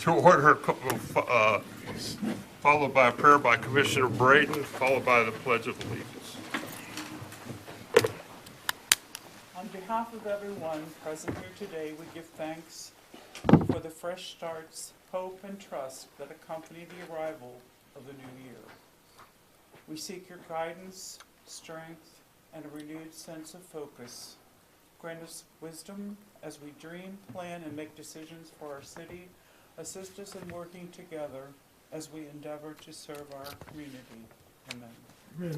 To order, followed by a prayer by Commissioner Braden, followed by the Pledge of Allegiance. On behalf of everyone present here today, we give thanks for the fresh starts, hope, and trust that accompany the arrival of the new year. We seek your guidance, strength, and a renewed sense of focus. Grant us wisdom as we dream, plan, and make decisions for our city. Assist us in working together as we endeavor to serve our community. Amen. To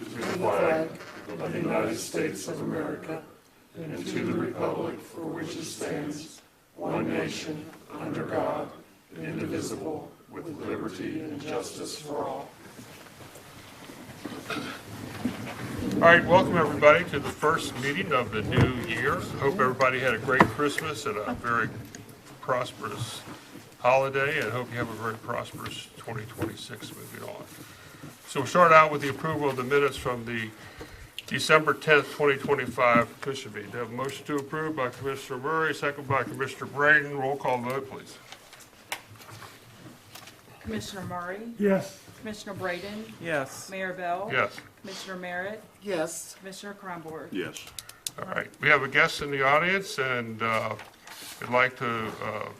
the flag of the United States of America and to the republic for which it stands, one nation, under God, indivisible, with liberty and justice for all. All right, welcome everybody to the first meeting of the new year. Hope everybody had a great Christmas and a very prosperous holiday, and hope you have a very prosperous 2026 moving on. So we'll start out with the approval of the minutes from the December 10th, 2025 Commission meeting. Do I have a motion to approve by Commissioner Murray, second by Commissioner Braden. Roll call vote, please. Commissioner Murray? Yes. Commissioner Braden? Yes. Mayor Bell? Yes. Commissioner Merritt? Yes. Commissioner Kronborg? Yes. All right, we have a guest in the audience, and I'd like to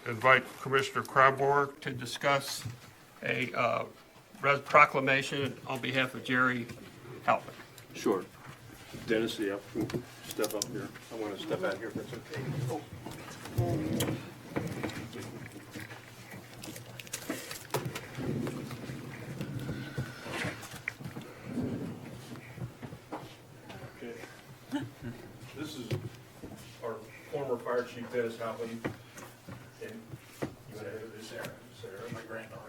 invite Commissioner Kronborg to discuss a proclamation on behalf of Jerry Halpin. Sure. Dennis, yeah, step up here. I want to step out here if that's okay. Okay. This is our former fire chief, Dennis Halpin. And you want to have this, Sarah? Sarah, my granddaughter.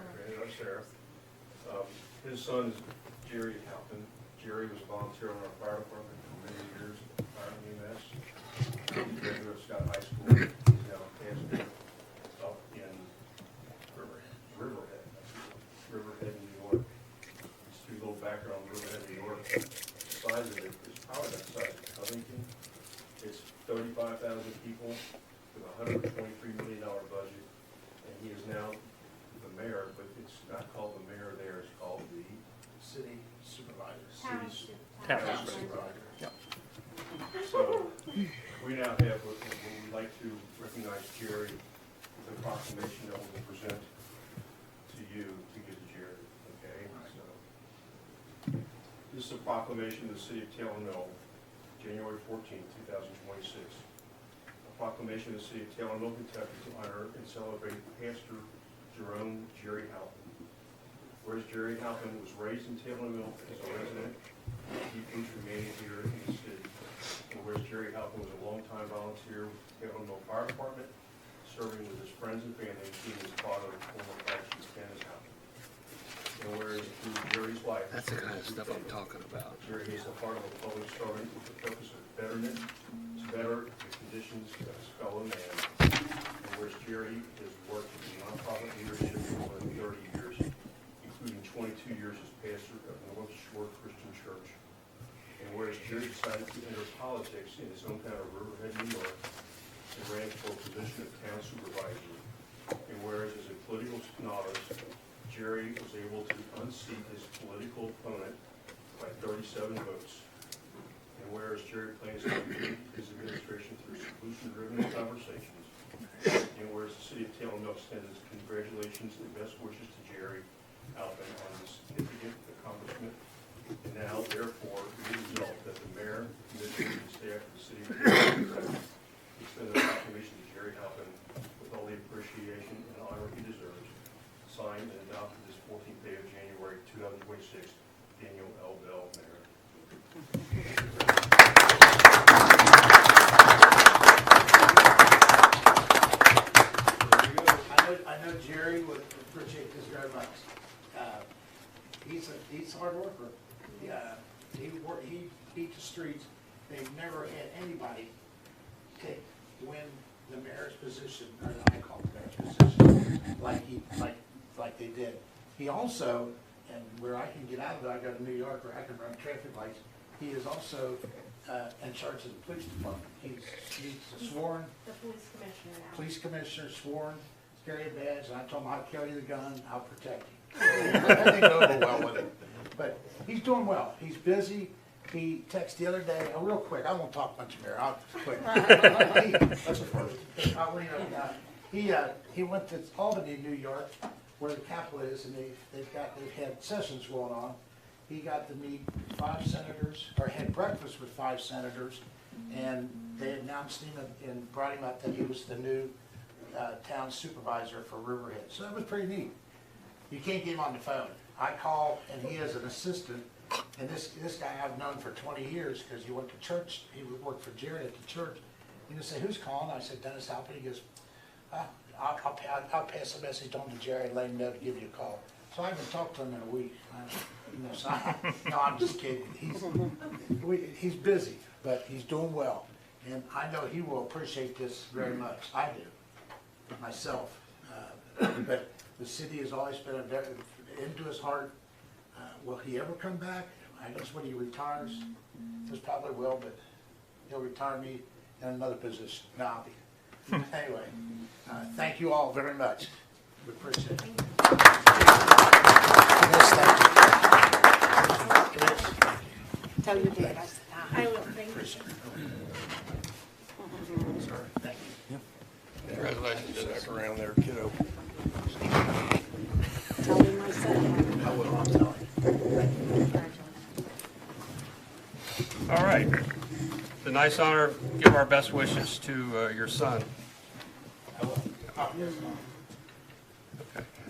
Sarah. His son is Jerry Halpin. Jerry was a volunteer on our fire department for many years, fire EMS. He graduated of Scott High School. He's now a pastor up in Riverhead, New York. Just a little background on Riverhead, New York. The size of it is probably the size of Covington. It's 35,000 people with a $123 million budget. And he is now the mayor, but it's not called the mayor there, it's called the City supervisor. Township supervisor. So, we now have, we'd like to recognize Jerry with a proclamation that we'll present to you to give to Jerry, okay? So, this is a proclamation of the city of Taylor Mill, January 14th, 2026. A proclamation of the city of Taylor Mill, Kentucky to honor and celebrate Pastor Jerome Jerry Halpin. Whereas Jerry Halpin was raised in Taylor Mill as a resident, he keeps remaining here in the city. And whereas Jerry Halpin was a longtime volunteer with the Taylor Mill Fire Department, serving with his friends and family, he was father of former fire chief Dennis Halpin. And whereas through Jerry's life, That's the kind of stuff I'm talking about. Jerry is a part of a public servant with the purpose of betterment, to better the conditions of his fellow man. And whereas Jerry has worked in nonprofit leadership for more than 30 years, including 22 years as pastor of North Shore Christian Church. And whereas Jerry decided to enter politics in his hometown of Riverhead, New York, and ran for a position of town supervisor. And whereas as a political novice, Jerry was able to unseat his political opponent by 37 votes. And whereas Jerry plans to lead his administration through solution-driven conversations. And whereas the city of Taylor Mill extends its congratulations and best wishes to Jerry Halpin on this significant accomplishment. And now, therefore, be resolved that the mayor, commissioners, and staff of the city of Taylor Mill extend a proclamation to Jerry Halpin with all the appreciation and honor he deserves. Signed and adopted this 14th day of January 2026, Daniel L. Bell, Mayor. I know Jerry would appreciate this very much. He's a hard worker. He beat the streets. They've never had anybody win the mayor's position, or I call it the mayor's position, like they did. He also, and where I can get out of it, I go to New York where I can run traffic lights. He is also in charge of the police department. He's sworn, The police commissioner now. police commissioner sworn, carry a badge, and I told him I'll carry the gun, I'll protect him. I think it'll go well with him. But he's doing well. He's busy. He texted the other day, real quick, I won't talk much, Mayor, I'll just quick. That's the first. He went to Albany, New York, where the capital is, and they've had sessions going on. He got to meet 5 senators, or had breakfast with 5 senators, and they announced him and brought him up that he was the new town supervisor for Riverhead. So that was pretty neat. You can't get him on the phone. I call, and he has an assistant, and this guy I've known for 20 years because he went to church. He would work for Jerry at the church. He would say, "Who's calling?" I said, "Dennis Halpern." He goes, I'll pass the message on to Jerry and let him know to give you a call. So I haven't talked to him in a week. No, I'm just kidding. He's busy, but he's doing well. And I know he will appreciate this very much. I do, myself. But the city has always been into his heart. Will he ever come back? I guess when he retires, he probably will, but he'll retire me in another position. No, I'll be. Anyway, thank you all very much. We appreciate it. Yes, thank you. Tell your dad I said hi. I will, thank you. Appreciate it. Sorry, thank you. Congratulations, Dennis. Back around there, kiddo. Tell him I said hi. I will, I'll tell him. All right. It's a nice honor. Give our best wishes to your son.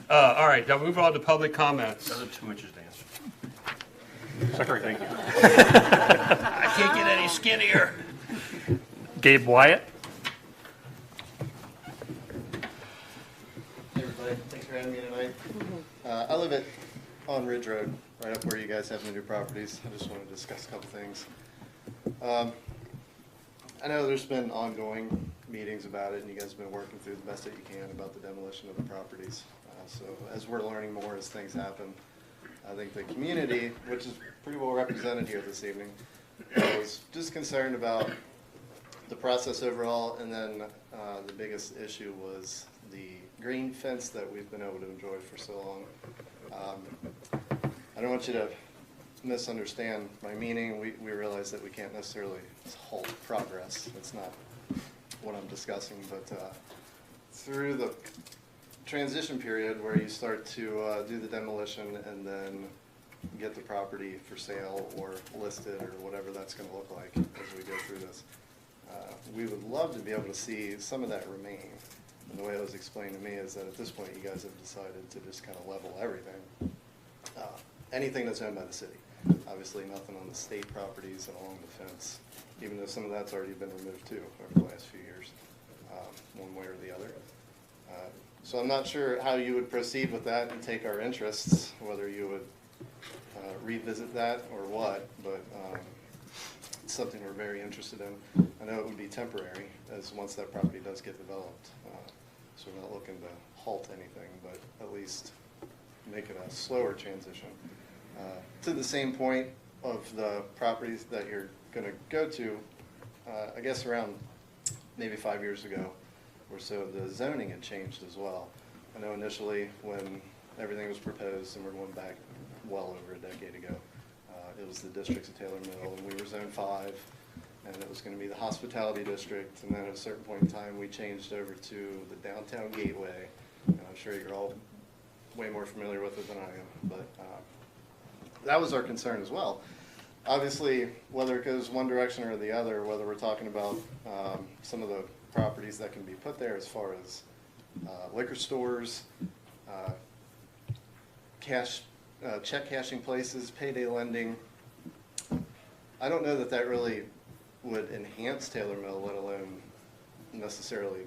All right, now move on to public comments. Another 2 inches, Dan. Secretary, thank you. I can't get any skinnier. Gabe Wyatt. Hey everybody, thanks for having me tonight. I live on Ridge Road, right up where you guys have the new properties. I just want to discuss a couple things. I know there's been ongoing meetings about it, and you guys have been working through the best that you can about the demolition of the properties. So as we're learning more as things happen, I think the community, which is pretty well represented here this evening, was just concerned about the process overall, and then the biggest issue was the green fence that we've been able to enjoy for so long. I don't want you to misunderstand my meaning. We realize that we can't necessarily halt progress. That's not what I'm discussing, but through the transition period where you start to do the demolition and then get the property for sale or listed or whatever that's going to look like as we go through this, we would love to be able to see some of that remain. And the way it was explained to me is that at this point you guys have decided to just kind of level everything. Anything that's owned by the city. Obviously nothing on the state properties and along the fence, even though some of that's already been removed too over the last few years, one way or the other. So I'm not sure how you would proceed with that and take our interests, whether you would revisit that or what, but it's something we're very interested in. I know it would be temporary, as once that property does get developed. So we're not looking to halt anything, but at least make it a slower transition. To the same point of the properties that you're going to go to, I guess around maybe 5 years ago or so, the zoning had changed as well. I know initially when everything was proposed, and we're going back well over a decade ago, it was the districts of Taylor Mill, and we were Zone 5, and it was going to be the hospitality district, and then at a certain point in time we changed over to the downtown gateway, and I'm sure you're all way more familiar with it than I am, but that was our concern as well. Obviously, whether it goes one direction or the other, whether we're talking about some of the properties that can be put there as far as liquor stores, check cashing places, payday lending, I don't know that that really would enhance Taylor Mill, let alone necessarily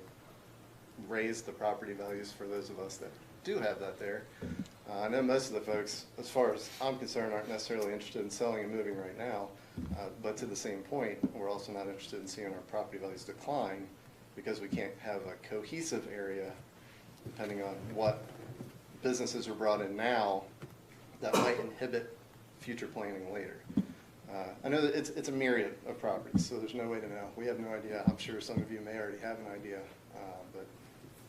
raise the property values for those of us that do have that there. I know most of the folks, as far as I'm concerned, aren't necessarily interested in selling and moving right now, but to the same point, we're also not interested in seeing our property values decline because we can't have a cohesive area depending on what businesses are brought in now that might inhibit future planning later. I know that it's a myriad of properties, so there's no way to know. We have no idea. I'm sure some of you may already have an idea, but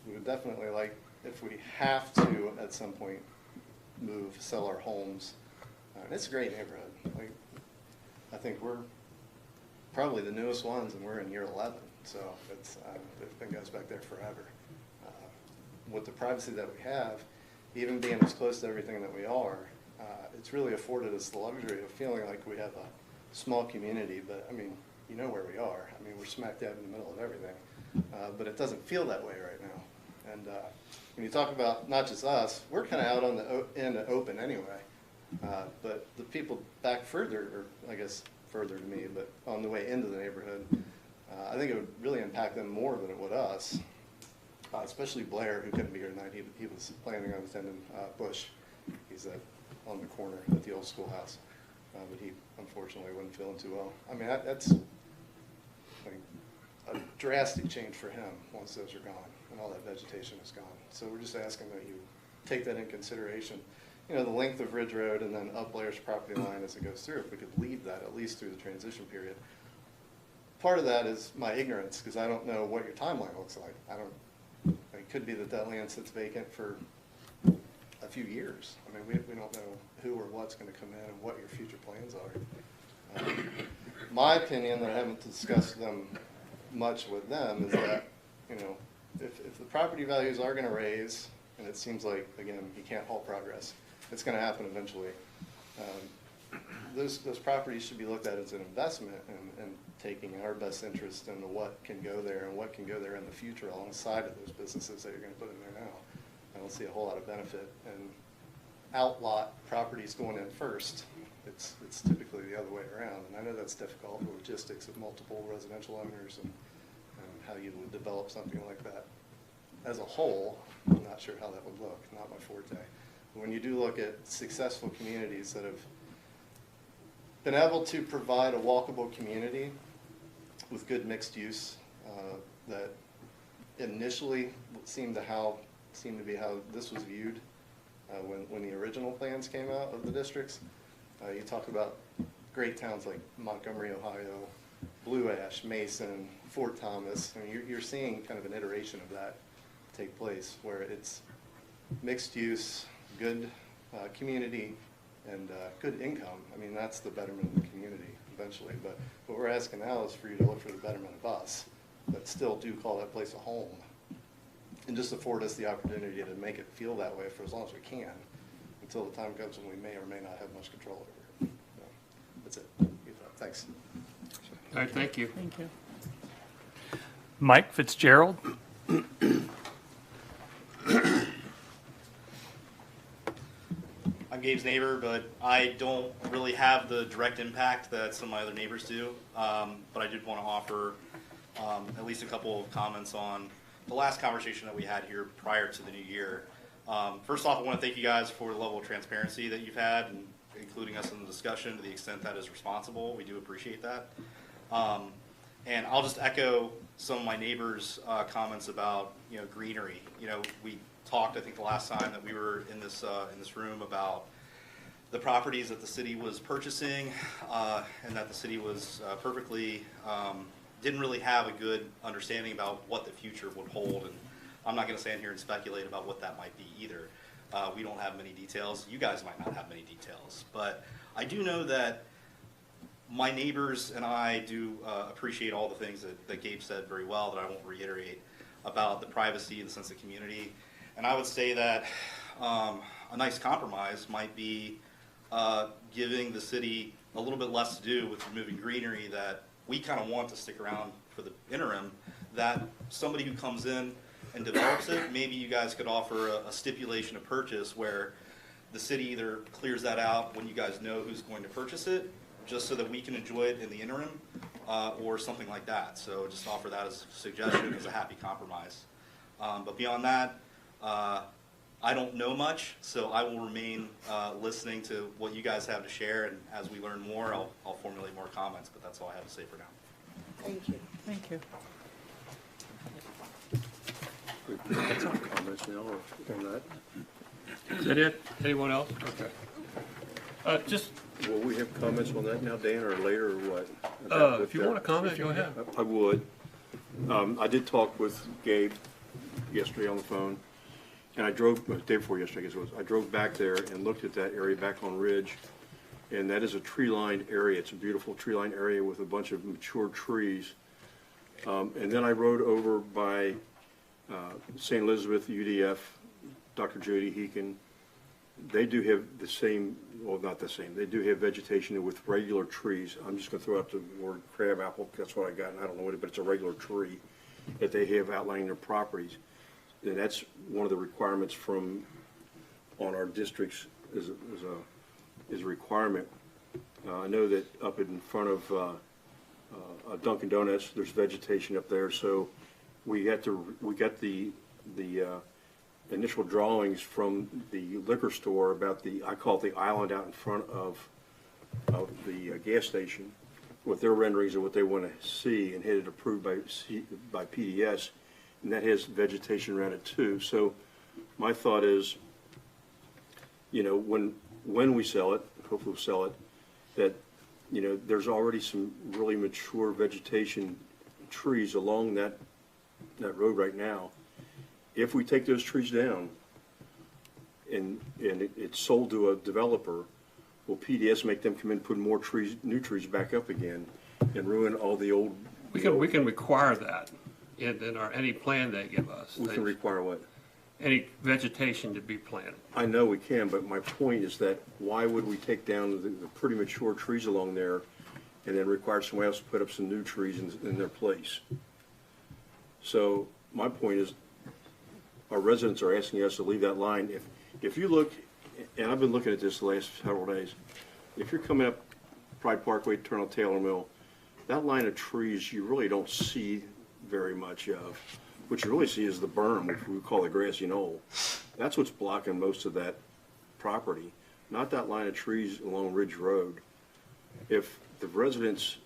we would definitely like, if we have to at some point move, sell our homes. And it's a great neighborhood. Like, I think we're probably the newest ones, and we're in year 11, so it's been goes back there forever. With the privacy that we have, even being as close to everything that we are, it's really afforded us the luxury of feeling like we have a small community, but I mean, you know where we are. I mean, we're smack dab in the middle of everything, but it doesn't feel that way right now. And when you talk about not just us, we're kind of out on the end of open anyway, but the people back further, or I guess further to me, but on the way into the neighborhood, I think it would really impact them more than it would us, especially Blair, who couldn't be here tonight. He was planning on attending Bush. He's on the corner at the old schoolhouse, but he unfortunately wasn't feeling too well. I mean, that's like a drastic change for him once those are gone and all that vegetation is gone. So we're just asking that you take that in consideration. You know, the length of Ridge Road and then up Blair's property line as it goes through, if we could leave that at least through the transition period. Part of that is my ignorance, because I don't know what your timeline looks like. It could be that that land sits vacant for a few years. I mean, we don't know who or what's going to come in and what your future plans are. My opinion, that I haven't discussed them much with them, is that, you know, if the property values are going to raise, and it seems like, again, you can't halt progress, it's going to happen eventually. Those properties should be looked at as an investment and taking our best interest into what can go there and what can go there in the future alongside of those businesses that you're going to put in there now. I don't see a whole lot of benefit in outlot properties going in first. It's typically the other way around, and I know that's difficult, the logistics of multiple residential owners and how you would develop something like that. As a whole, I'm not sure how that would look, not my forte. But when you do look at successful communities that have been able to provide a walkable community with good mixed use, that initially seemed to be how this was viewed when the original plans came out of the districts. You talk about great towns like Montgomery, Ohio, Blue Ash, Mason, Fort Thomas. I mean, you're seeing kind of an iteration of that take place, where it's mixed use, good community, and good income. I mean, that's the betterment of the community eventually. But what we're asking now is for you to look for the betterment of us, but still do call that place a home, and just afford us the opportunity to make it feel that way for as long as we can, until the time comes when we may or may not have much control over it. So, that's it. Thanks. All right, thank you. Thank you. Mike Fitzgerald. I'm Gabe's neighbor, but I don't really have the direct impact that some of my other neighbors do. But I did want to offer at least a couple of comments on the last conversation that we had here prior to the new year. First off, I want to thank you guys for the level of transparency that you've had, and including us in the discussion to the extent that is responsible. We do appreciate that. And I'll just echo some of my neighbors' comments about, you know, greenery. You know, we talked, I think, the last time that we were in this room about the properties that the city was purchasing, and that the city was perfectly didn't really have a good understanding about what the future would hold. And I'm not going to stand here and speculate about what that might be either. We don't have many details. You guys might not have many details, but I do know that my neighbors and I do appreciate all the things that Gabe said very well, that I won't reiterate, about the privacy, the sense of community. And I would say that a nice compromise might be giving the city a little bit less to do with removing greenery that we kind of want to stick around for the interim, that somebody who comes in and develops it, maybe you guys could offer a stipulation of purchase where the city either clears that out when you guys know who's going to purchase it, just so that we can enjoy it in the interim, or something like that. So just offer that as a suggestion, as a happy compromise. But beyond that, I don't know much, so I will remain listening to what you guys have to share, and as we learn more, I'll formulate more comments, but that's all I have to say for now. Thank you. Thank you. Comments now on that? Is that it? Anyone else? Okay. Just, Will we have comments on that now, Dan, or later, or what? if you want to comment, go ahead. I would. I did talk with Gabe yesterday on the phone, and I drove, the day before yesterday, I guess it was, I drove back there and looked at that area back on Ridge, and that is a tree-lined area. It's a beautiful tree-lined area with a bunch of mature trees. And then I rode over by St. Elizabeth UDF, Dr. Jody Heekin. They do have the same, well, not the same, they do have vegetation with regular trees. I'm just gonna throw out the word crabapple, that's what I got, and I don't know what it, but it's a regular tree that they have outlining their properties. And that's one of the requirements from, on our districts is a requirement. I know that up in front of Dunkin' Donuts, there's vegetation up there, so we got the initial drawings from the liquor store about the, I call it the island out in front of the gas station, with their renderings of what they want to see, and had it approved by PDS, and that has vegetation around it too. So my thought is, you know, when we sell it, hopefully we'll sell it, that, you know, there's already some really mature vegetation trees along that road right now. If we take those trees down and it's sold to a developer, will PDS make them come in and put more trees, new trees back up again and ruin all the old? We can require that in our, any plan they give us. We can require what? Any vegetation to be planted. I know we can, but my point is that why would we take down the pretty mature trees along there and then require someone else to put up some new trees in their place? So my point is, our residents are asking us to leave that line. If you look, and I've been looking at this the last several days, if you're coming up Pride Parkway, turn on Taylor Mill, that line of trees you really don't see very much of. What you really see is the berm, which we call the grassy knoll. That's what's blocking most of that property, not that line of trees along Ridge Road. If the residents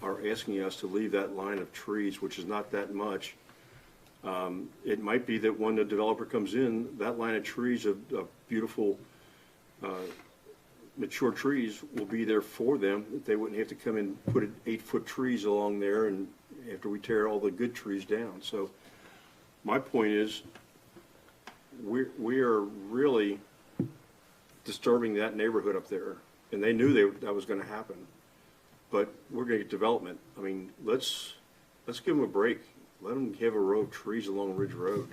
are asking us to leave that line of trees, which is not that much, it might be that when the developer comes in, that line of trees of beautiful mature trees will be there for them. They wouldn't have to come and put 8-foot trees along there and after we tear all the good trees down. So my point is, we are really disturbing that neighborhood up there, and they knew that was going to happen. But we're going to get development. I mean, let's give them a break. Let them have a row of trees along Ridge Road,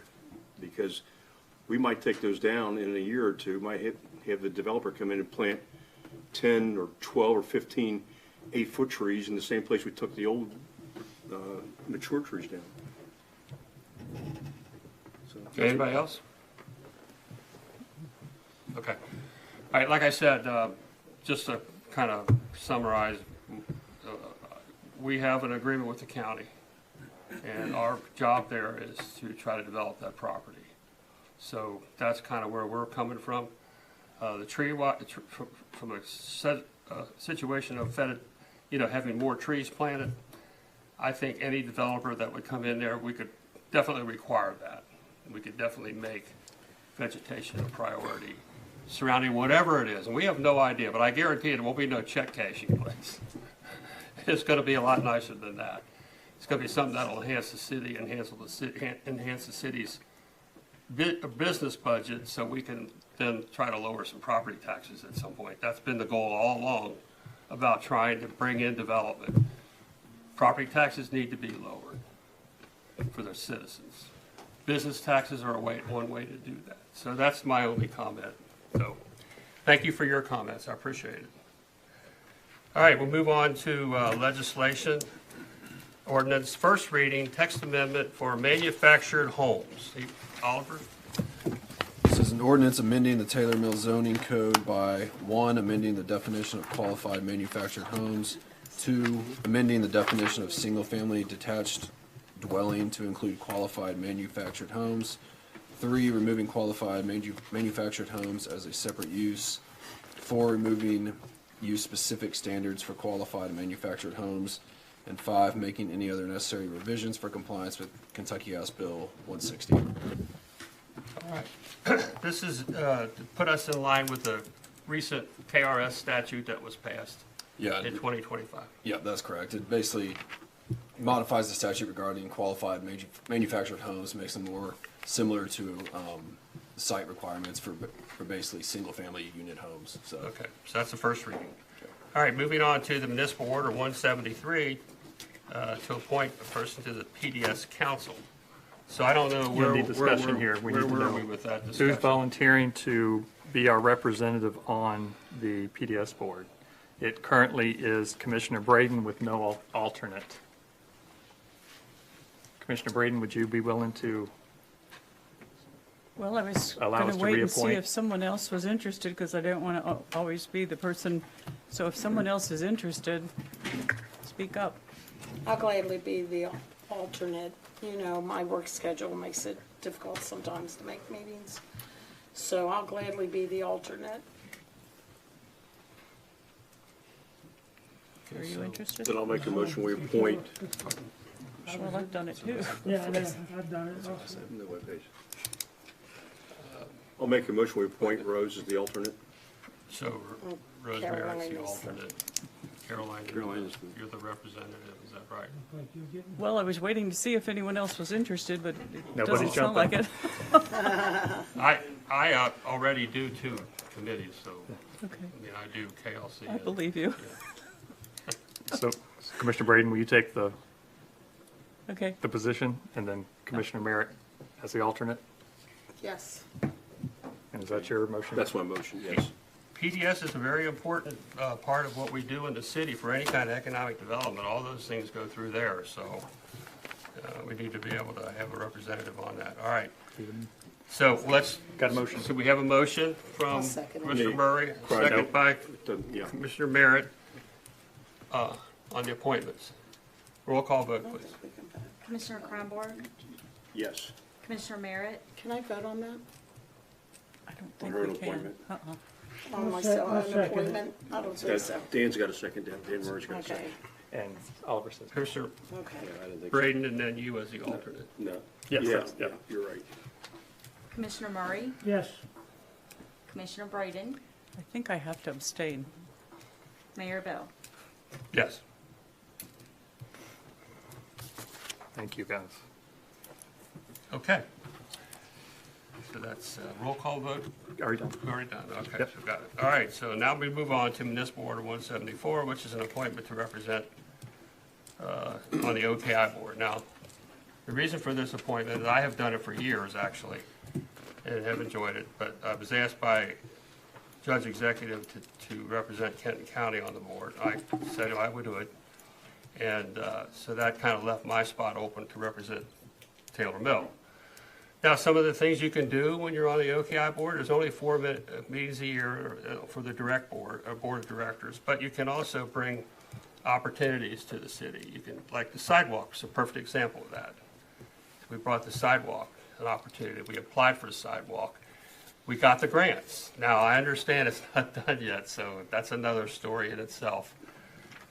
because we might take those down in a year or two. Might have the developer come in and plant 10 or 12 or 15 8-foot trees in the same place we took the old mature trees down. So, Anybody else? Okay. All right, like I said, just to kind of summarize, we have an agreement with the county, and our job there is to try to develop that property. So that's kind of where we're coming from. The tree, from a situation of having more trees planted, I think any developer that would come in there, we could definitely require that. We could definitely make vegetation a priority surrounding whatever it is. And we have no idea, but I guarantee there won't be no check cashing place. It's going to be a lot nicer than that. It's going to be something that'll enhance the city, enhance the city's business budget, so we can then try to lower some property taxes at some point. That's been the goal all along, about trying to bring in development. Property taxes need to be lowered for their citizens. Business taxes are one way to do that. So that's my only comment. So thank you for your comments. I appreciate it. All right, we'll move on to legislation. Ordinance, first reading, text amendment for manufactured homes. Oliver? This is an ordinance amending the Taylor Mill zoning code by 1, amending the definition of qualified manufactured homes, 2, amending the definition of single-family detached dwelling to include qualified manufactured homes, 3, removing qualified manufactured homes as a separate use, 4, removing use-specific standards for qualified manufactured homes, and 5, making any other necessary revisions for compliance with Kentucky House Bill 160. All right. This is to put us in line with the recent KRS statute that was passed Yeah, in 2025. yeah, that's correct. It basically modifies the statute regarding qualified manufactured homes, makes them more similar to site requirements for basically single-family unit homes. So, Okay, so that's the first reading. All right, moving on to the municipal order 173, to appoint a person to the PDS council. So I don't know where, need discussion here. We where need to were know we with that Who's discussion? volunteering to be our representative on the PDS board? It currently is Commissioner Braden with no alternate. Commissioner Braden, would you be willing to? Well, I was Allow going us to to wait and see reappoint. if someone else was interested, because I don't want to always be the person. So if someone else is interested, speak up. I'll gladly be the alternate. You know, my work schedule makes it difficult sometimes to make meetings. So I'll gladly be the alternate. Are you interested? Then I'll make a motion, we appoint. Well, I've done it too. Yeah, I've done it. No webpage. I'll make a motion, we appoint Rose as the alternate. So Rosemary is Caroline the is- alternate. Caroline, Caroline is the- you're the representative, is that right? Well, I was waiting to see if anyone else was interested, but it Nobody's doesn't sound like it. I already do two committees, so, Okay, I mean, I do KLC. I believe you. So Commissioner Braden, will you take the Okay, position, and then Commissioner Merritt as the alternate? Yes. And is that your motion? That's my motion, yes. PDS is a very important part of what we do in the city for any kind of economic development. All those things go through there, so we need to be able to have a representative on that. All right. So let's. Got a motion. So we have a motion I'll from second it. Commissioner Murray, Right. second by Yeah. Commissioner Merritt on the appointments. Roll call vote, please. Commissioner Kronborg, Yes. Commissioner Merritt, Can I vote on that? I don't think Her we can. appointment. On myself, an appointment? I don't think so. Dan's got a second, Dan Murray's got a Okay, second. And Oliver says. Commissioner okay. I didn't think so. Braden and then you as the alternate. No. Yes, Yeah, that's- yeah. yeah, you're right. Commissioner Murray, Yes. Commissioner Braden, I think I have to abstain. Mayor Bell. Yes. Thank you, guys. Okay. So that's roll call vote. Are you done? Already done, okay, Yep. so got it. All right, so now we move on to Municipal Order 174, which is an appointment to represent on the OKI Board. Now, the reason for this appointment, and I have done it for years, actually, and have enjoyed it, but I was asked by Judge Executive to represent Kenton County on the board. I said I would do it, and so that kind of left my spot open to represent Taylor Mill. Now, some of the things you can do when you're on the OKI board, there's only 4 meetings a year for the board of directors, but you can also bring opportunities to the city. You can, like the sidewalk is a perfect example of that. We brought the sidewalk, an opportunity. We applied for the sidewalk. We got the grants. Now, I understand it's not done yet, so that's another story in itself.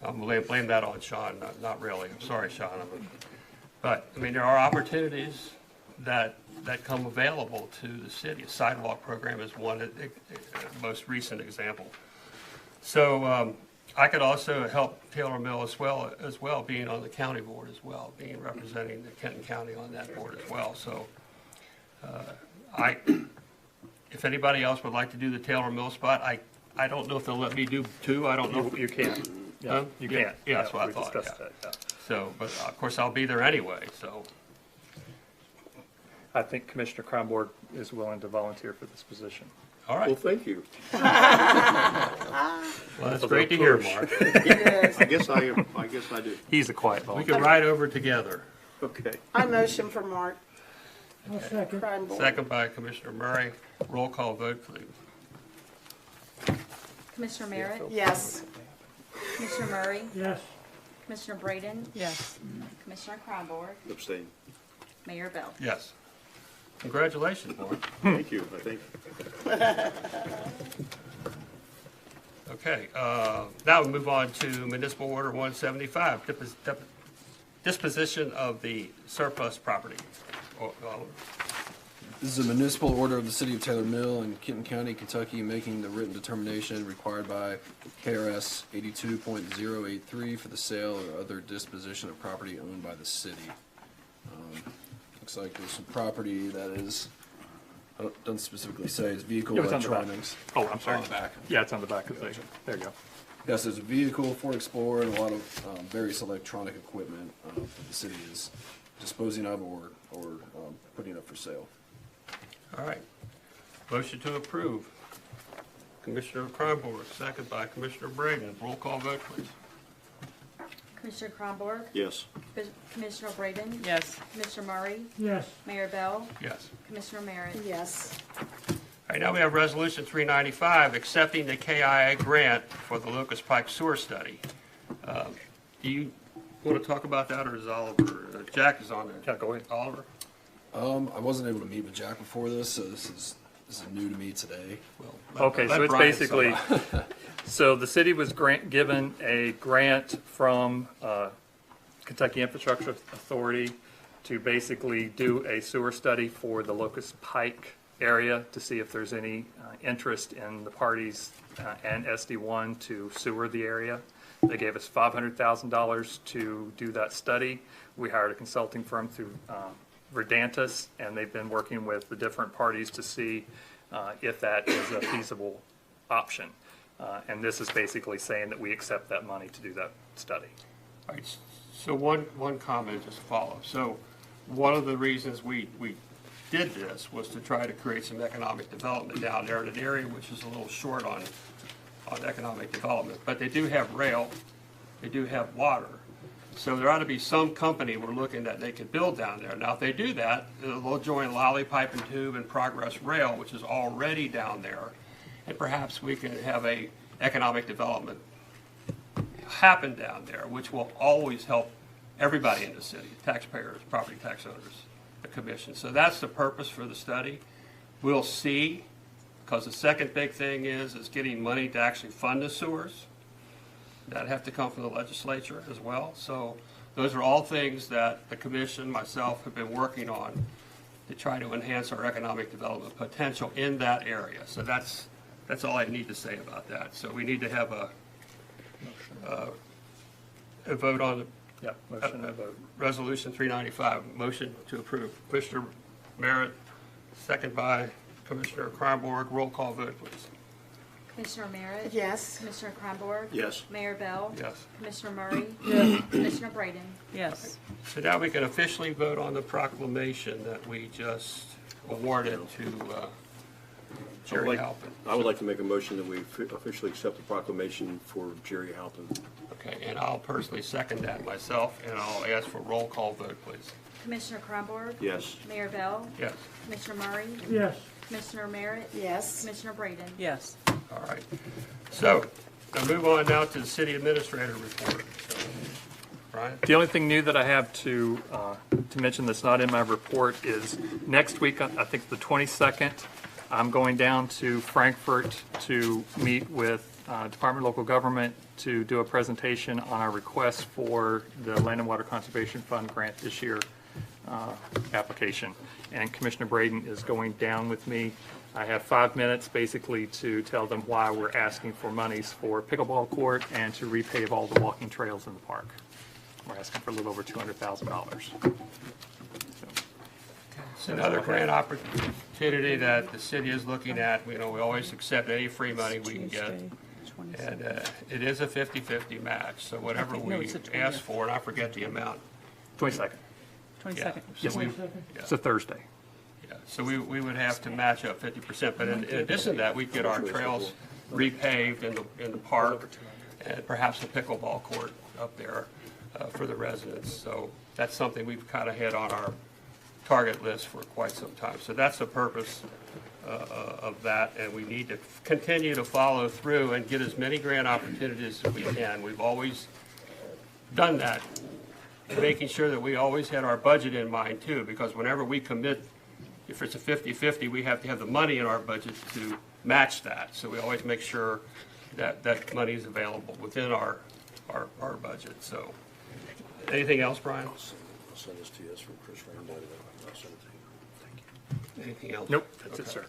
I'm going to blame that on Sean, not really. I'm sorry, Sean. But, I mean, there are opportunities that come available to the city. A sidewalk program is one, most recent example. So I could also help Taylor Mill as well, being on the county board as well, being representing the Kenton County on that board as well. So if anybody else would like to do the Taylor Mill spot, I don't know if they'll let me do two. I don't know. You can't. Huh? You can't. Yeah, that's what I we thought, discussed yeah. that, yeah. So, but of course, I'll be there anyway, so. I think Commissioner Kronborg is willing to volunteer for this position. All Well, right. thank you. Well, that's great to hear, Mark. I guess I do. He's a quiet We volunteer. can ride over together. Okay. I motion for Mark Second. Kreinborg. Second by Commissioner Murray. Roll call vote, please. Commissioner Merritt, Yes. Commissioner Murray, Yes. Commissioner Braden, Yes. Commissioner Kronborg, Abstain. Mayor Bell. Yes. Congratulations, Mark. Thank you, I think. Okay, now we move on to Municipal Order 175, disposition of the surplus property. This is a municipal order of the City of Taylor Mill in Kenton County, Kentucky, making the written determination required by KRS 82.083 for the sale or other disposition of property owned by the city. Looks like there's some property that is, doesn't specifically say, it's vehicle Yeah, it's on the back. electronics. Oh, I'm sorry. On the back. Yeah, it's on the back of the, there you go. Yes, there's a vehicle, Ford Explorer, and a lot of various electronic equipment that the city is disposing of or putting up for sale. All right. Motion to approve. Commissioner Kronborg, second by Commissioner Braden. Roll call vote, please. Commissioner Kronborg? Yes. Commissioner Braden? Yes. Commissioner Murray? Yes. Mayor Bell? Yes. Commissioner Merritt? Yes. All right, now we have Resolution 395, accepting the KIA grant for the Locust Pike Sewer Study. Do you want to talk about that, or is Oliver? Jack is on there. Yeah, go ahead. Oliver? I wasn't able to meet with Jack before this, so this is new to me today. Well, Okay, let so it's Brian basically, so the city was given a grant from Kentucky Infrastructure Authority to basically do a sewer study for the Locust Pike area to see if there's any interest in the parties and SD1 to sewer the area. They gave us $500,000 to do that study. We hired a consulting firm through Verdantis, and they've been working with the different parties to see if that is a feasible option. And this is basically saying that we accept that money to do that study. All right, so one comment, just to follow. So one of the reasons we did this was to try to create some economic development down there in an area which is a little short on economic development. But they do have rail, they do have water. So there ought to be some company we're looking that they could build down there. Now, if they do that, they'll join Lally Pipe and Tube and Progress Rail, which is already down there. And perhaps we can have a economic development happen down there, which will always help everybody in the city, taxpayers, property tax owners, the commission. So that's the purpose for the study. We'll see, because the second big thing is getting money to actually fund the sewers. That have to come from the legislature as well. So those are all things that the commission, myself, have been working on to try to enhance our economic development potential in that area. So that's all I need to say about that. So we need to have a vote on Yep, motion and vote. Resolution 395, motion to approve. Commissioner Merritt, second by Commissioner Kronborg. Roll call vote, please. Commissioner Merritt? Yes. Commissioner Kronborg? Yes. Mayor Bell? Yes. Commissioner Murray? Yes. Commissioner Braden? Yes. So now we can officially vote on the proclamation that we just awarded to Jerry Halpin. I would like to make a motion that we officially accept the proclamation for Jerry Halpin. Okay, and I'll personally second that myself, and I'll ask for roll call vote, please. Commissioner Kronborg? Yes. Mayor Bell? Yes. Commissioner Murray? Yes. Commissioner Merritt? Yes. Commissioner Braden? Yes. All right. So, I'll move on now to the city administrator report. So, Brian? The only thing new that I have to mention that's not in my report is next week, I think the 22nd, I'm going down to Frankfurt to meet with Department of Local Government to do a presentation on our request for the Land and Water Conservation Fund grant this year application. And Commissioner Braden is going down with me. I have 5 minutes basically to tell them why we're asking for monies for pickleball court and to repave all the walking trails in the park. We're asking for a little over $200,000. It's another grant opportunity that the city is looking at. You know, we always accept any free money we can get. Tuesday, 22nd. And it is a 50-50 match, so whatever Okay, no, we it's the ask 20th. for, and I forget the amount. 22nd. 22nd. Yes, So we- It's a Thursday. Yeah, so we would have to match up 50%, but in addition to that, we'd get our trails repaved in the park and perhaps a pickleball court up there for the residents. So that's something we've kind of had on our target list for quite some time. So that's the purpose of that, and we need to continue to follow through and get as many grant opportunities as we can. We've always done that, making sure that we always had our budget in mind too, because whenever we commit, if it's a 50-50, we have to have the money in our budget to match that. So we always make sure that that money is available within our budget. So, anything else, Brian? I'll send this to you. It's from Chris Randall. I'll send it to you. Thank you. Anything else? Nope, that's it, Okay. sir.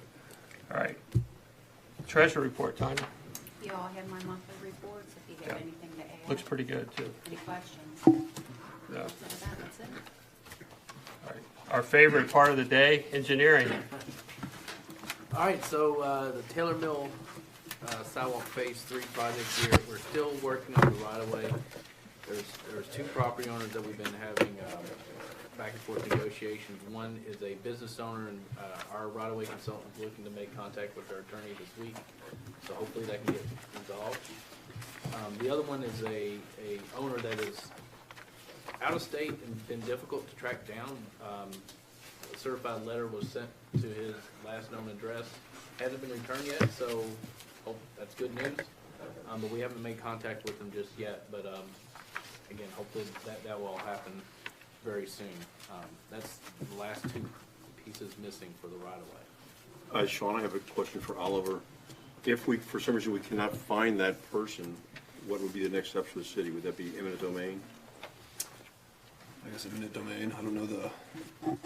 All right. Treasury report, Tanya. You all have my monthly reports, if you have Yeah. anything to add. Looks pretty good, too. Any questions? Yeah. Other than that, that's it. All right. Our favorite part of the day, engineering. All right, so the Taylor Mill sidewalk phase 3 project here, we're still working on the right of way. There's two property owners that we've been having back and forth negotiations. One is a business owner, and our right of way consultant is looking to make contact with their attorney this week, so hopefully that can get resolved. The other one is a owner that is out of state and been difficult to track down. A certified letter was sent to his last known address. Hasn't been returned yet, so hope that's good news. But we haven't made contact with him just yet. But again, hopefully that will all happen very soon. That's the last two pieces missing for the right of way. Sean, I have a question for Oliver. If we, for some reason, we cannot find that person, what would be the next steps for the city? Would that be eminent domain? I guess eminent domain. I don't know the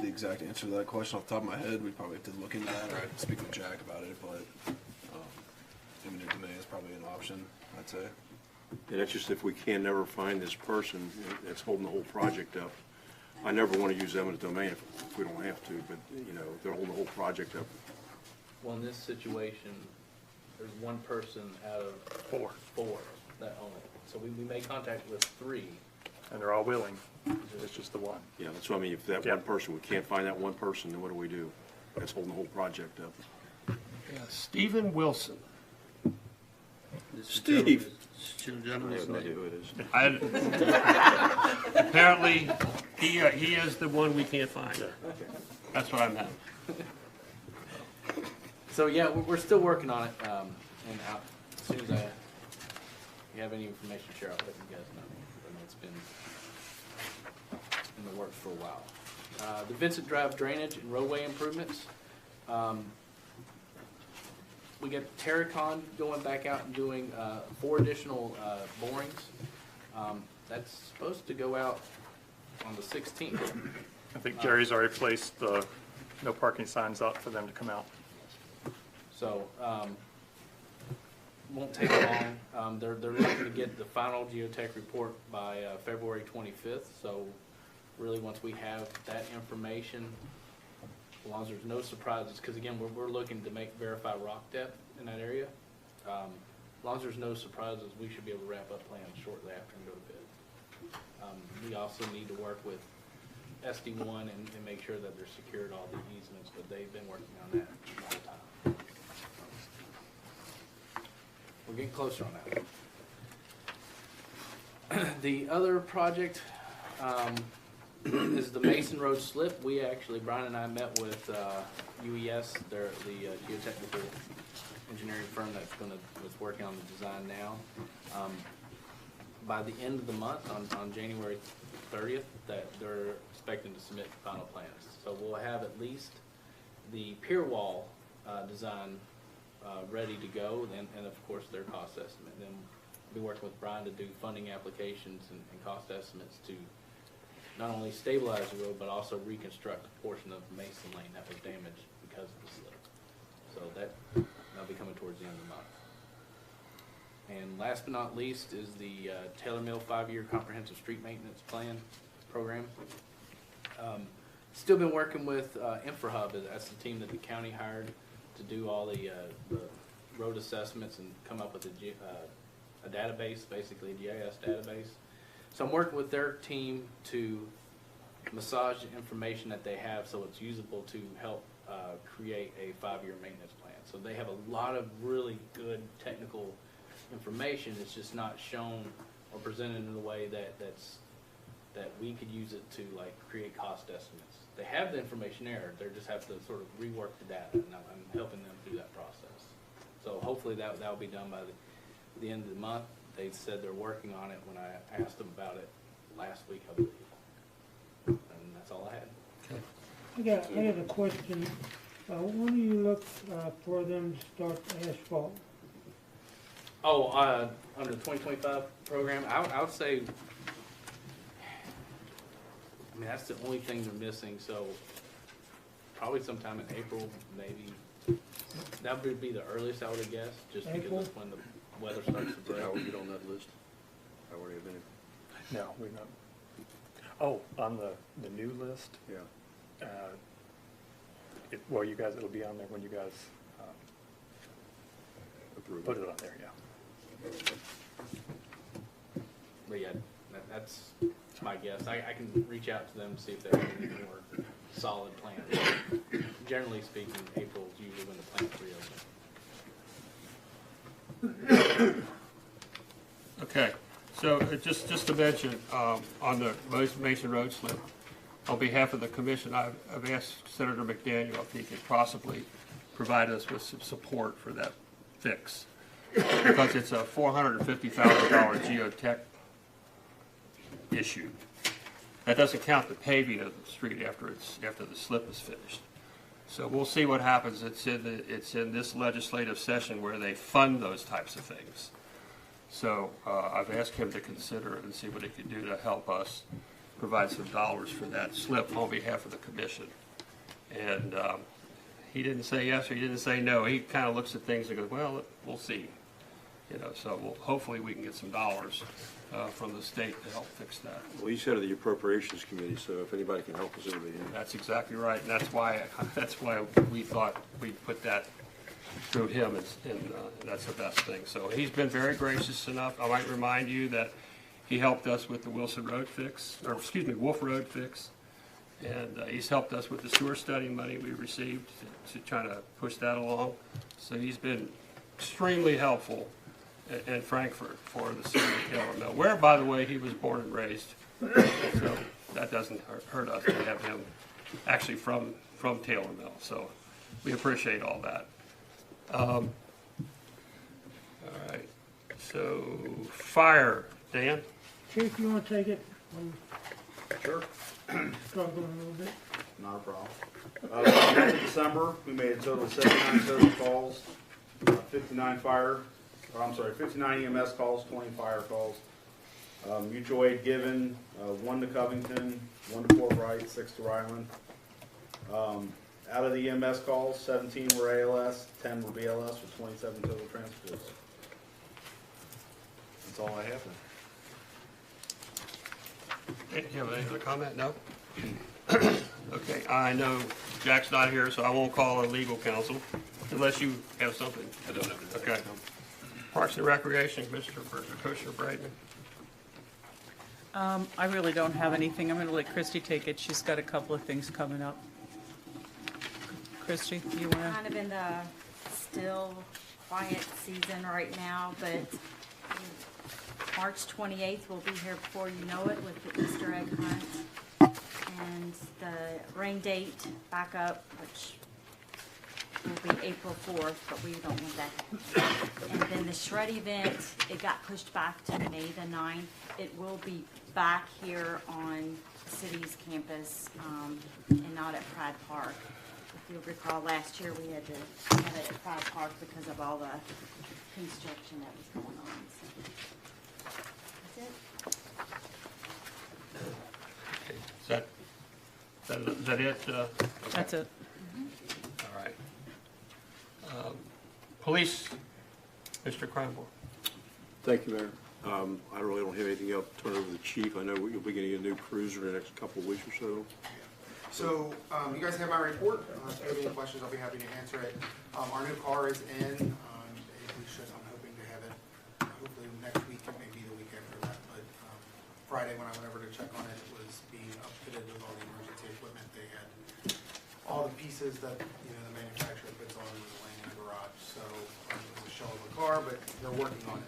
exact answer to that question off the top of my head. We'd probably have to look into that or I'd speak with Jack about it, but eminent domain is probably an option, I'd say. And that's just if we can never find this person that's holding the whole project up. I never want to use eminent domain if we don't have to, but, you know, they're holding the whole project up. Well, in this situation, there's one person out of four that own it. So we made contact with 3. And they're all willing. It's just the one. Yeah, that's what I mean. If that one person, we can't find that one person, then what do we do? That's holding the whole project up. Yeah, Stephen Wilson. Steve. I Gentleman's have no idea name. who it is. Apparently, he is the one we can't find. That's what I meant. So yeah, we're still working on it, and as soon as you have any information to share, I'll let you guys know. I know it's been in the works for a while. The Vincent Drive drainage and roadway improvements. We got Terracon going back out and doing 4 additional borings. That's supposed to go out on the 16th. I think Jerry's already placed the no parking signs up for them to come out. So, won't take long. They're looking to get the final geotech report by February 25th. So, really, once we have that information, as long as there's no surprises, because again, we're looking to verify rock depth in that area. As long as there's no surprises, we should be able to wrap up plans shortly after and go to bid. We also need to work with SD1 and make sure that they're secured all the easements, but they've been working on that the whole time. We're getting closer on that. The other project is the Mason Road slip. Brian and I met with UES, they're the geotechnical engineering firm that's working on the design now. By the end of the month, on January 30th, that they're expecting to submit final plans. So we'll have at least the pier wall design ready to go, and of course their cost estimate. Then we'll be working with Brian to do funding applications and cost estimates to not only stabilize the road, but also reconstruct a portion of Mason Lane that was damaged because of the slip. So that'll be coming towards the end of the month. And last but not least is the Taylor Mill 5-year comprehensive street maintenance plan program. Still been working with InfraHub. That's the team that the county hired to do all the road assessments and come up with a database, basically a GIS database. So I'm working with their team to massage the information that they have so it's usable to help create a 5-year maintenance plan. So they have a lot of really good technical information. It's just not shown or presented in a way that we could use it to like create cost estimates. They have the information there. They just have to sort of rework the data, and I'm helping them through that process. So hopefully that'll be done by the end of the month. They said they're working on it when I asked them about it last week, I believe. And that's all I had. I had a question. When do you look for them to start asphalt? Oh, under the 2025 program, I would say, I mean, that's the only thing they're missing. So probably sometime in April, maybe. That would be the earliest I would have guessed, just because April? that's when the weather starts to break. How are you on that list? How are you been? No, we're not. Oh, on the new list? Yeah. Well, you guys, it'll be on there when you guys Approve. put it on there, yeah. But yeah, that's my guess. I can reach out to them and see if they have any more solid plans. Generally speaking, April is usually when the plants reopen. Okay, so just to mention, on the Mason Road slip, on behalf of the commission, I've asked Senator McDaniel if he could possibly provide us with some support for that fix. Because it's a $450,000 geotech issue. That doesn't count the paving of the street after the slip is finished. So we'll see what happens. It's in this legislative session where they fund those types of things. So I've asked him to consider it and see what he can do to help us provide some dollars for that slip on behalf of the commission. And he didn't say yes or he didn't say no. He kind of looks at things and goes, well, we'll see. You know, so hopefully we can get some dollars from the state to help fix that. Well, he's head of the Appropriations Committee, so if anybody can help us, it'll be him. That's exactly right, and that's why we thought we'd put that through him, and that's the best thing. So he's been very gracious enough. I might remind you that he helped us with the Wilson Road fix, or excuse me, Wolf Road fix, and he's helped us with the sewer study money we received to try to push that along. So he's been extremely helpful in Frankfurt for the city of Taylor Mill, where, by the way, he was born and raised. So that doesn't hurt us to have him actually from Taylor Mill. So we appreciate all that. All right. So fire, Dan? Chief, you wanna take it? Sure. Struggling a little bit. Not a problem. For the month of December, we made a total of 79 total calls, 59 EMS calls, 20 fire calls. Mutual aid given, 1 to Covington, 1 to Fort Wright, 6 to Ryland. Out of the EMS calls, 17 were ALS, 10 were BLS, with 27 total transports. That's all I have then. Do you have any other comment? No? Okay, I know Jack's not here, so I won't call on legal counsel unless you have something. I don't have anything. Okay. Parks and Recreation, Commissioner Braden. I really don't have anything. I'm going to let Christie take it. She's got a couple of things coming up. Christie, you want to? Kind of in the still quiet season right now, but March 28th we'll be here before you know it with the Easter egg hunt. And the rain date back up, which will be April 4th, but we don't want that. And then the shred event, it got pushed back to May the 9th. It will be back here on the city's campus and not at Pride Park. If you'll recall, last year we had to have it at Pride Park because of all the construction that was going on. So that's it. Is that it? That's it. All right. Police, Mr. Cranborn. Thank you, Mayor. I really don't have anything else to turn over to the chief. I know you'll be getting a new cruiser in the next couple of weeks or so. So, you guys have my report. If you have any questions, I'll be happy to answer it. Our new car is in. I'm hoping to have it hopefully next week, it may be the week after that. But Friday, when I went over to check on it, it was being upfitted with all the emergency equipment. They had all the pieces that the manufacturer puts on was laying in the garage. So it was a shell of a car, but they're working on it.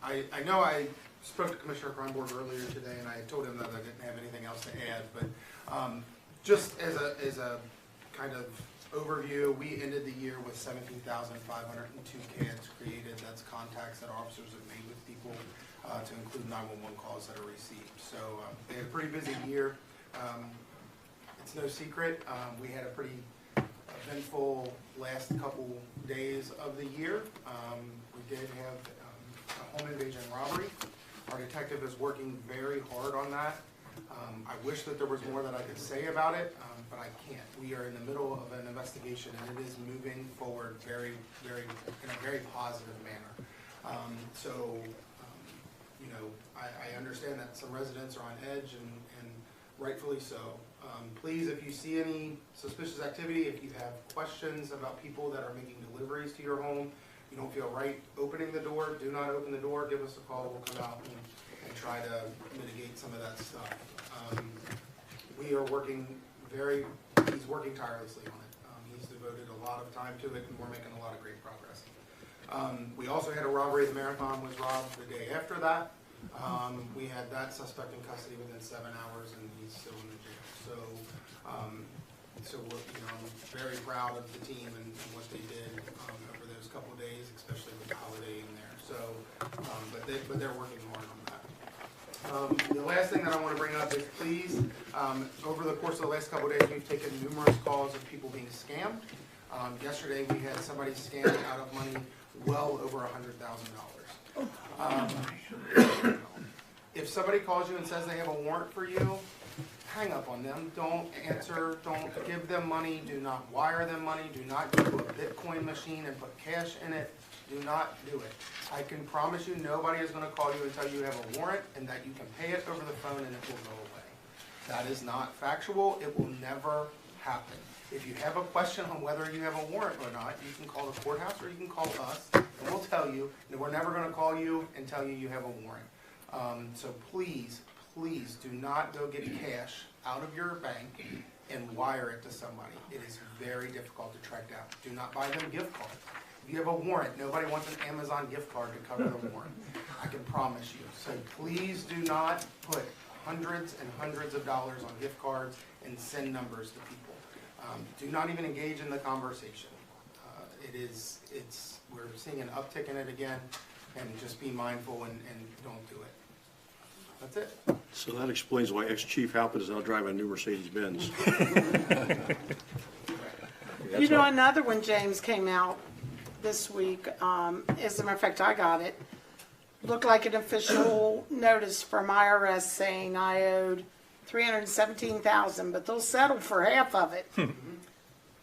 I know I spoke to Commissioner Kronborg earlier today, and I told him that I didn't have anything else to add, but just as a kind of overview, we ended the year with 17,502 CADs created. That's contacts that officers have made with people to include 911 calls that are received. So they had a pretty busy year. It's no secret. We had a pretty eventful last couple days of the year. We did have a home invasion robbery. Our detective is working very hard on that. I wish that there was more that I could say about it, but I can't. We are in the middle of an investigation, and it is moving forward very, very, in a very positive manner. I understand that some residents are on edge, and rightfully so. Please, if you see any suspicious activity, if you have questions about people that are making deliveries to your home, you don't feel right opening the door, do not open the door, give us a call, we'll come out and try to mitigate some of that stuff. We are working he's working tirelessly on it. He's devoted a lot of time to it, and we're making a lot of great progress. We also had a robbery. The Marathon was robbed the day after that. We had that suspect in custody within 7 hours, and he's still in the jail. So we're, I'm very proud of the team and what they did over those couple of days, especially with the holiday in there. So, but they're working hard on that. The last thing that I want to bring up is please, over the course of the last couple of days, we've taken numerous calls of people being scammed. Yesterday, we had somebody scammed out of money well over $100,000. If somebody calls you and says they have a warrant for you, hang up on them. Don't answer. Don't give them money. Do not wire them money. Do not go to a Bitcoin machine and put cash in it. Do not do it. I can promise you nobody is going to call you and tell you you have a warrant and that you can pay it over the phone and it will go away. That is not factual. It will never happen. If you have a question on whether you have a warrant or not, you can call the courthouse or you can call us, and we'll tell you. And we're never going to call you and tell you you have a warrant. So please, please do not go get cash out of your bank and wire it to somebody. It is very difficult to track down. Do not buy them gift cards. If you have a warrant, nobody wants an Amazon gift card to cover the warrant. I can promise you. So please do not put hundreds and hundreds of dollars on gift cards and send numbers to people. Do not even engage in the conversation. We're seeing an uptick in it again, and just be mindful and don't do it. That's it. So that explains why ex-Chief Halpin is now driving a new Mercedes-Benz. Another one, James, came out this week. As a matter of fact, I got it. Looked like an official notice from IRS saying I owed $317,000, but they'll settle for half of it.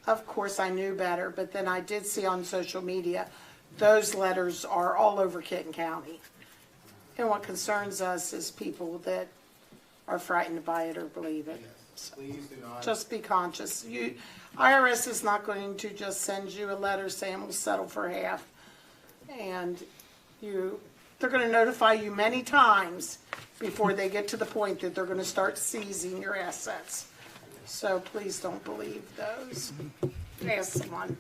Of course, I knew better, but then I did see on social media those letters are all over Kenton County. And what concerns us is people that are frightened to buy it or believe it. Yes. Please do not. Just be conscious. IRS is not going to just send you a letter saying we'll settle for half. And they're going to notify you many times before they get to the point that they're going to start seizing your assets. So please don't believe those. Ask someone.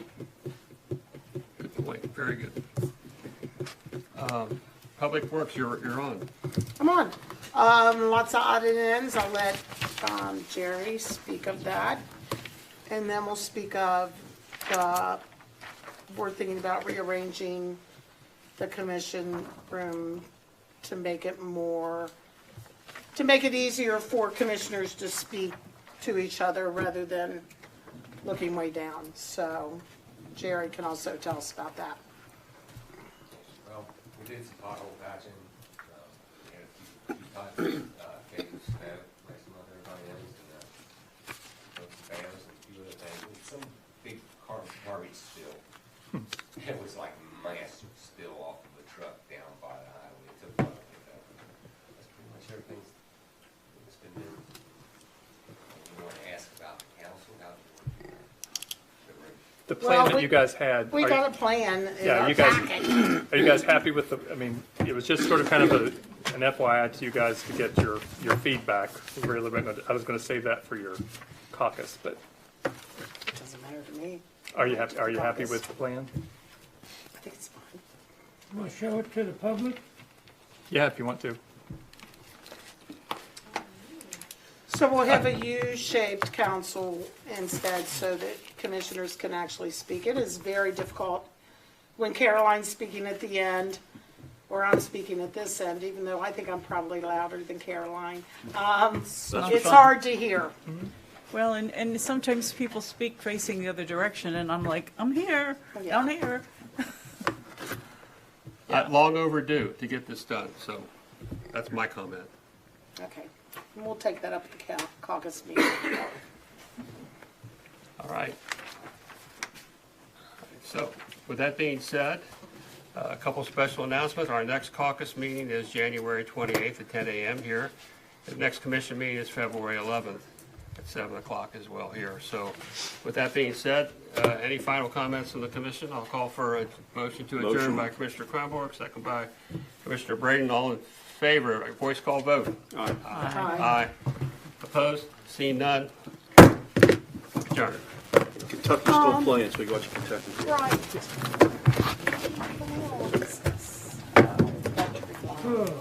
Good point. Very good. Public Works, you're on. I'm on. Lots of odd and ends. I'll let Jerry speak of that. And then we'll speak of we're thinking about rearranging the commission room to make it easier for commissioners to speak to each other rather than looking way down. So Jerry can also tell us about that. Well, we did some pothole patching, we had a few times, cables snap, like some other everybody else, and, broke some fans and a few other things, and some big garbage spill. It was like massive spill off of the truck down by the highway, it took a while to get that. That's pretty much everything that's been done. You want to ask about the council, how The plan that you guys had. We got a plan in Yeah, our you guys, packet. are you guys happy with it was just sort of kind of an FYI to you guys to get your feedback. I was gonna save that for your caucus, but It doesn't matter to me. are you happy with the plan? I think it's fine. Want to show it to the public? Yeah, if you want to. So we'll have a U-shaped council instead so that commissioners can actually speak. It is very difficult when Caroline's speaking at the end or I'm speaking at this end, even though I think I'm probably louder than Caroline. It's hard to hear. Well, and sometimes people speak facing the other direction, and I'm like, I'm here, down here. Long overdue to get this done, so that's my comment. Okay. And we'll take that up at the caucus meeting. All right. So with that being said, a couple special announcements. Our next caucus meeting is January 28th at 10 a.m. here. The next commission meeting is February 11th at 7 o'clock as well here. So with that being said, any final comments from the commission? I'll call for a motion to adjourn Motion. by Commissioner Kronborg, second by Commissioner Braden. All in favor, a voice call vote. Aye. Aye. Opposed? Seeing none? Adjourned. Kentucky's still playing, so we watch Kentucky. Right. Oh.